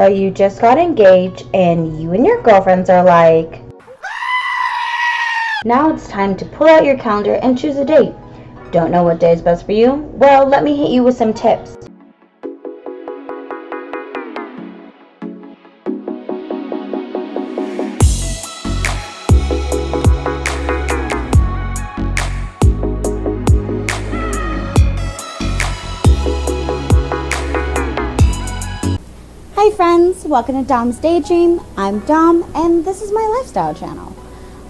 Or you just got engaged and you and your girlfriends are like, now it's time to pull out your calendar and choose a date. Don't know what day is best for you? Well, let me hit you with some tips. Hi friends, welcome to Dom's Daydream. I'm Dom and this is my lifestyle channel.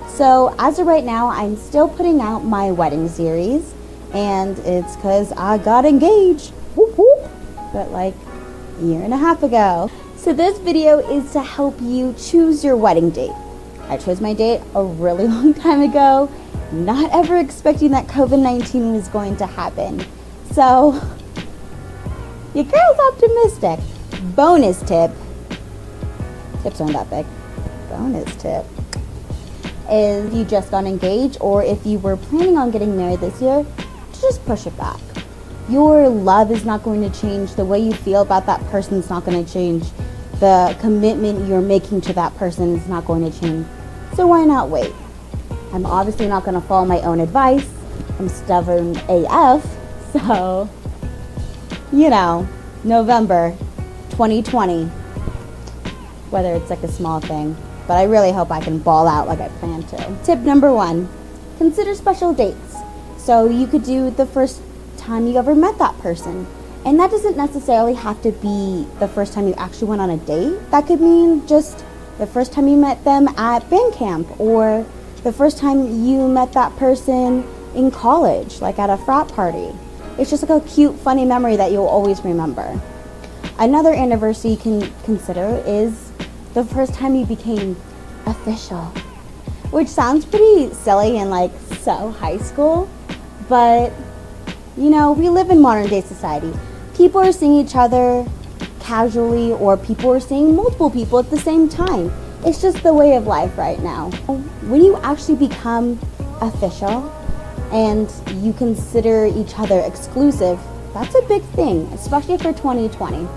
So as of right now, I'm still putting out my wedding series and it's because I got engaged, whoop whoop, but like a year and a half ago. So this video is to help you choose your wedding date. I chose my date a really long time ago, not ever expecting that COVID-19 was going to happen. So your girl's optimistic. Bonus tip, tips aren't that big, bonus tip is if you just got engaged or if you were planning on getting married this year, just push it back. Your love is not going to change. The way you feel about that person is not going to change. The commitment you're making to that person is not going to change. So why not wait? I'm obviously not going to follow my own advice. I'm stubborn AF, so, you know, November 2020, whether it's like a small thing, but I really hope I can ball out like I plan to. Tip number 1, consider special dates. So you could do the first time you ever met that person. And that doesn't necessarily have to be the first time you actually went on a date. That could mean just the first time you met them at band camp or the first time you met that person in college, like at a frat party. It's just like a cute, funny memory that you'll always remember. Another anniversary you can consider is the first time you became official, which sounds pretty silly and like so high school, but you know, we live in modern day society. People are seeing each other casually or people are seeing multiple people at the same time. It's just the way of life right now. When you actually become official and you consider each other exclusive, that's a big thing, especially for 2020.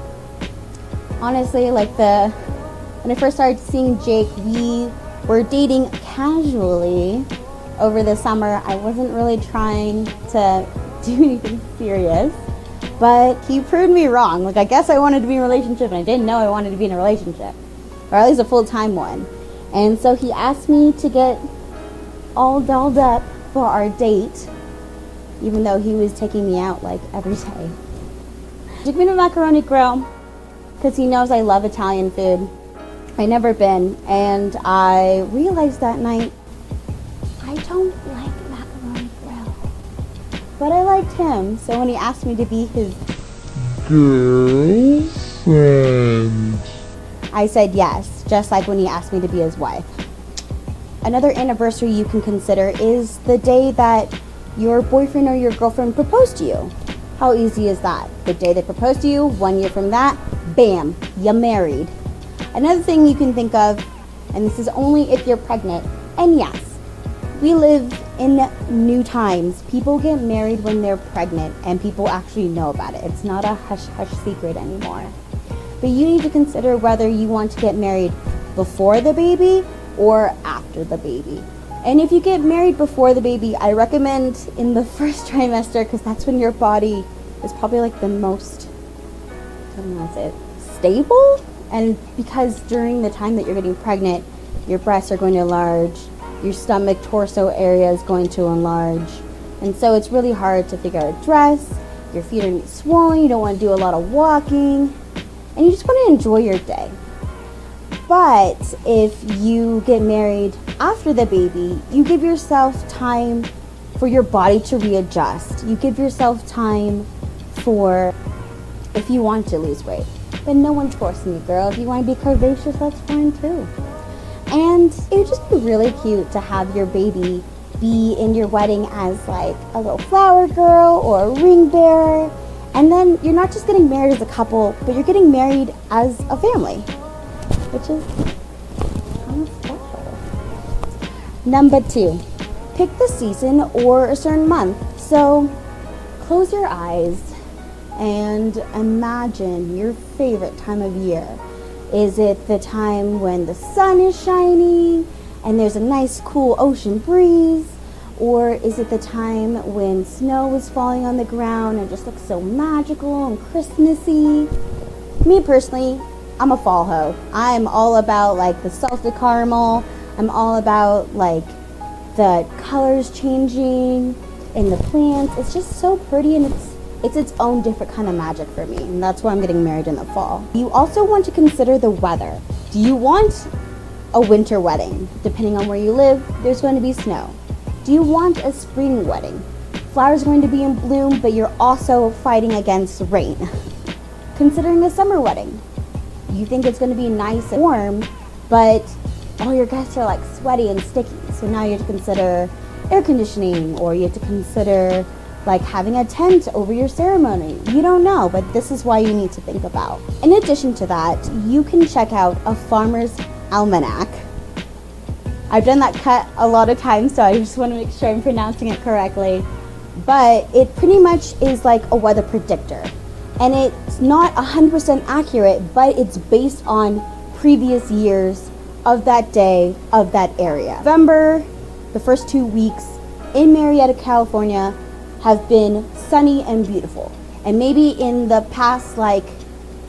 Honestly, like when I first started seeing Jake, we were dating casually over the summer. I wasn't really trying to do anything serious, but he proved me wrong. Like, I guess I wanted to be in a relationship and I didn't know I wanted to be in a relationship, or at least a full-time one. And so he asked me to get all dolled up for our date, even though he was taking me out like every day. He took me to Macaroni Grill because he knows I love Italian food. I'd never been, and I realized that night I don't like Macaroni Grill, but I liked him. So when he asked me to be his girlfriend, I said yes, just like when he asked me to be his wife. Another anniversary you can consider is the day that your boyfriend or your girlfriend proposed to you. How easy is that? The day they proposed to you, 1 year from that, bam, you're married. Another thing you can think of, and this is only if you're pregnant, and yes, we live in new times. People get married when they're pregnant and people actually know about it. It's not a hush-hush secret anymore. But you need to consider whether you want to get married before the baby or after the baby. And if you get married before the baby, I recommend in the first trimester because that's when your body is probably like the most, I don't know how to say it, stable. And because during the time that you're getting pregnant, your breasts are going to enlarge, your stomach, torso area is going to enlarge. And so it's really hard to figure out a dress, your feet are swollen, you don't want to do a lot of walking, and you just want to enjoy your day. But if you get married after the baby, you give yourself time for your body to readjust. You give yourself time for if you want to lose weight. But no one's forcing you, girl. If you want to be curvaceous, that's fine too. And it would just be really cute to have your baby be in your wedding as like a little flower girl or a ring bearer. And then you're not just getting married as a couple, but you're getting married as a family, which is kind of special. Number 2, pick the season or a certain month. So close your eyes and imagine your favorite time of year. Is it the time when the sun is shining and there's a nice cool ocean breeze? Or is it the time when snow is falling on the ground and just looks so magical and Christmassy? Me personally, I'm a fall hoe. I'm all about like the salted caramel. I'm all about like the colors changing in the plants. It's just so pretty, and it's its own different kind of magic for me, and that's why I'm getting married in the fall. You also want to consider the weather. Do you want a winter wedding? Depending on where you live, there's going to be snow. Do you want a spring wedding? Flowers are going to be in bloom, but you're also fighting against rain. Considering a summer wedding, you think it's going to be nice and warm, but all your guests are like sweaty and sticky. So now you have to consider air conditioning, or you have to consider like having a tent over your ceremony. You don't know, but this is why you need to think about. In addition to that, you can check out a farmer's almanac. I've done that cut a lot of times, so I just want to make sure I'm pronouncing it correctly. But it pretty much is like a weather predictor. And it's not 100% accurate, but it's based on previous years of that day, of that area. November, the first 2 weeks in Marietta, California have been sunny and beautiful. And maybe in the past like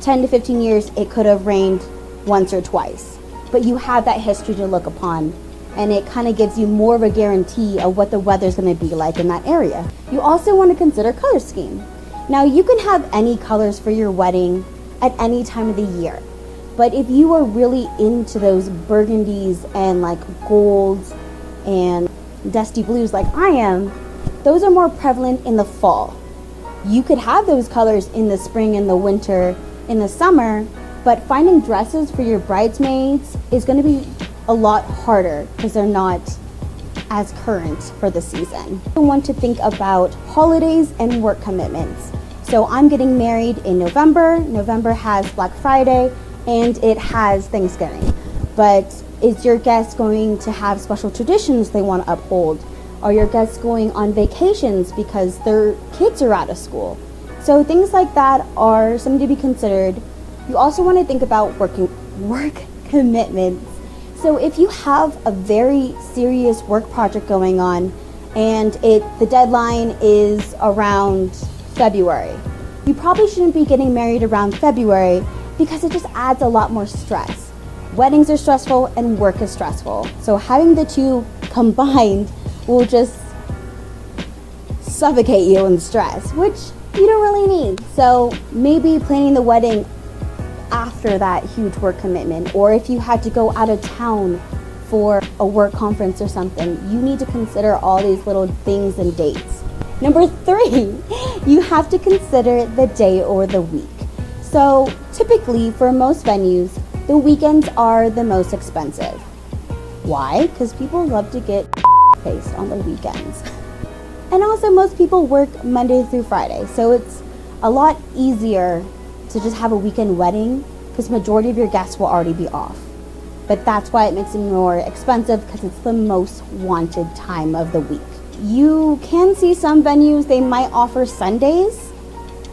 10 to 15 years, it could have rained once or twice. But you have that history to look upon, and it kind of gives you more of a guarantee of what the weather's going to be like in that area. You also want to consider color scheme. Now, you can have any colors for your wedding at any time of the year. But if you are really into those burgundies and like golds and dusty blues like I am, those are more prevalent in the fall. You could have those colors in the spring and the winter, in the summer, but finding dresses for your bridesmaids is going to be a lot harder because they're not as current for the season. I want to think about holidays and work commitments. So I'm getting married in November. November has Black Friday and it has Thanksgiving. But is your guest going to have special traditions they want to uphold? Are your guests going on vacations because their kids are out of school? So things like that are something to be considered. You also want to think about work commitments. So if you have a very serious work project going on and the deadline is around February, you probably shouldn't be getting married around February because it just adds a lot more stress. Weddings are stressful and work is stressful. So having the two combined will just suffocate you in stress, which you don't really need. So maybe planning the wedding after that huge work commitment, or if you had to go out of town for a work conference or something, you need to consider all these little things and dates. Number 3, you have to consider the day or the week. So typically for most venues, the weekends are the most expensive. Why? Because people love to get faced on the weekends. And also most people work Monday through Friday, so it's a lot easier to just have a weekend wedding because majority of your guests will already be off. But that's why it makes it more expensive, because it's the most wanted time of the week. You can see some venues, they might offer Sundays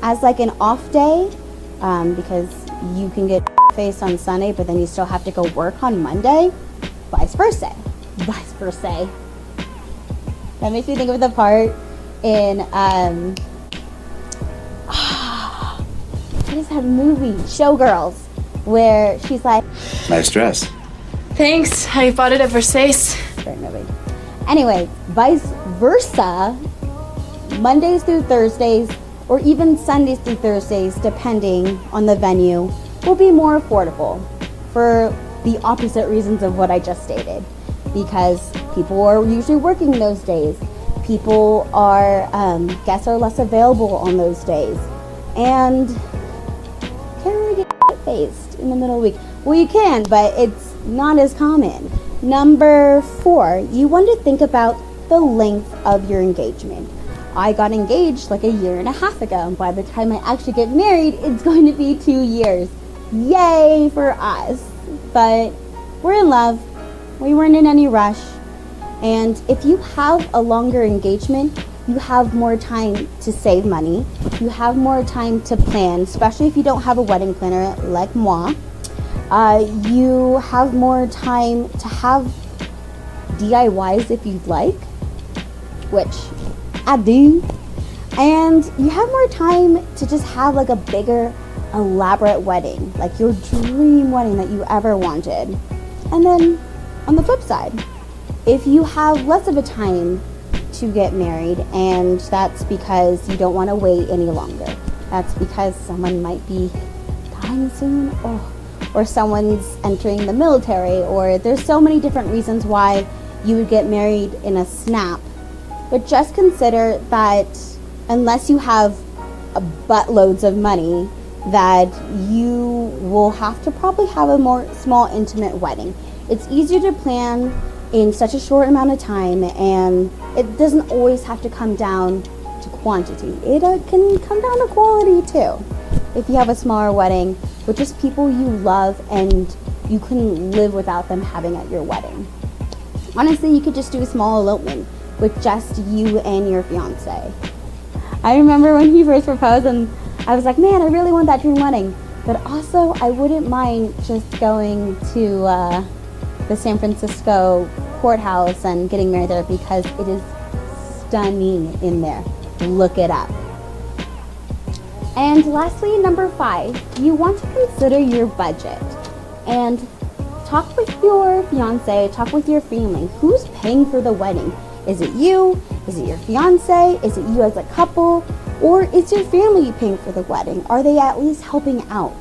as like an off day, because you can get faced on Sunday, but then you still have to go work on Monday. Vice versa. Vice versa. That makes me think of the part in what is that movie? Showgirls, where she's like, nice dress. Thanks. I bought it at Versace. Great movie. Anyway, vice versa, Mondays through Thursdays, or even Sundays through Thursdays, depending on the venue, will be more affordable for the opposite reasons of what I just stated. Because people are usually working those days. People are, guests are less available on those days. And can't really get faced in the middle of the week. Well, you can, but it's not as common. Number 4, you want to think about the length of your engagement. I got engaged like a year and a half ago, and by the time I actually get married, it's going to be 2 years. Yay for us. But we're in love. We weren't in any rush. And if you have a longer engagement, you have more time to save money. You have more time to plan, especially if you don't have a wedding planner like moi. You have more time to have DIYs if you'd like, which I do. And you have more time to just have like a bigger, elaborate wedding, like your dream wedding that you ever wanted. And then on the flip side, if you have less of a time to get married, and that's because you don't want to wait any longer, that's because someone might be dying soon, or someone's entering the military, or there's so many different reasons why you would get married in a snap. But just consider that unless you have buttloads of money, that you will have to probably have a more small, intimate wedding. It's easier to plan in such a short amount of time, and it doesn't always have to come down to quantity. It can come down to quality too. If you have a smaller wedding with just people you love and you couldn't live without them having at your wedding. Honestly, you could just do a small elopement with just you and your fiance. I remember when he first proposed, and I was like, man, I really want that dream wedding. But also, I wouldn't mind just going to the San Francisco courthouse and getting married there, because it is stunning in there. Look it up. And lastly, number 5, you want to consider your budget and talk with your fiance, talk with your family. Who's paying for the wedding? Is it you? Is it your fiance? Is it you as a couple? Or is your family paying for the wedding? Are they at least helping out?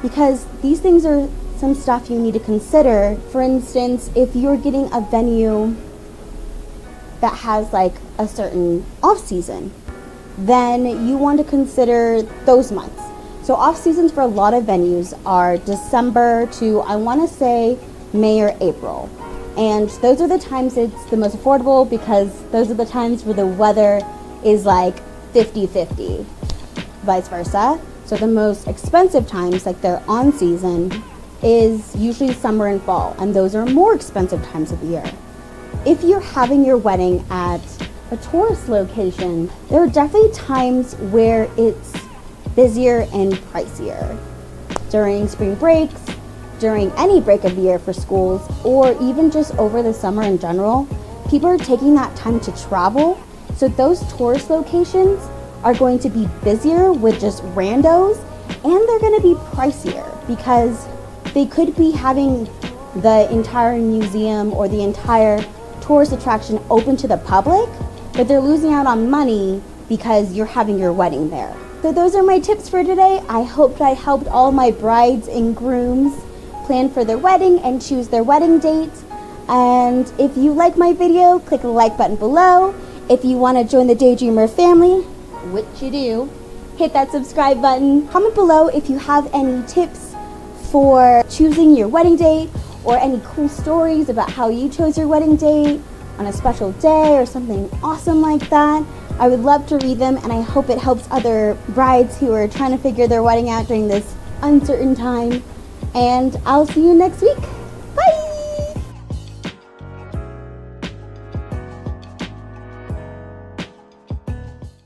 Because these things are some stuff you need to consider. For instance, if you're getting a venue that has like a certain off season, then you want to consider those months. So off seasons for a lot of venues are December to, I want to say, May or April. And those are the times it's the most affordable, because those are the times where the weather is like 50-50, vice versa. So the most expensive times, like their on season, is usually summer and fall, and those are more expensive times of the year. If you're having your wedding at a tourist location, there are definitely times where it's busier and pricier. During spring breaks, during any break of the year for schools, or even just over the summer in general, people are taking that time to travel. So those tourist locations are going to be busier with just randos, and they're going to be pricier because they could be having the entire museum or the entire tourist attraction open to the public, but they're losing out on money because you're having your wedding there. So those are my tips for today. I hope I helped all my brides and grooms plan for their wedding and choose their wedding date. And if you like my video, click the like button below. If you want to join the Daydreamer family, which you do, hit that subscribe button. Comment below if you have any tips for choosing your wedding date, or any cool stories about how you chose your wedding date on a special day or something awesome like that. I would love to read them, and I hope it helps other brides who are trying to figure their wedding out during this uncertain time. And I'll see you next week.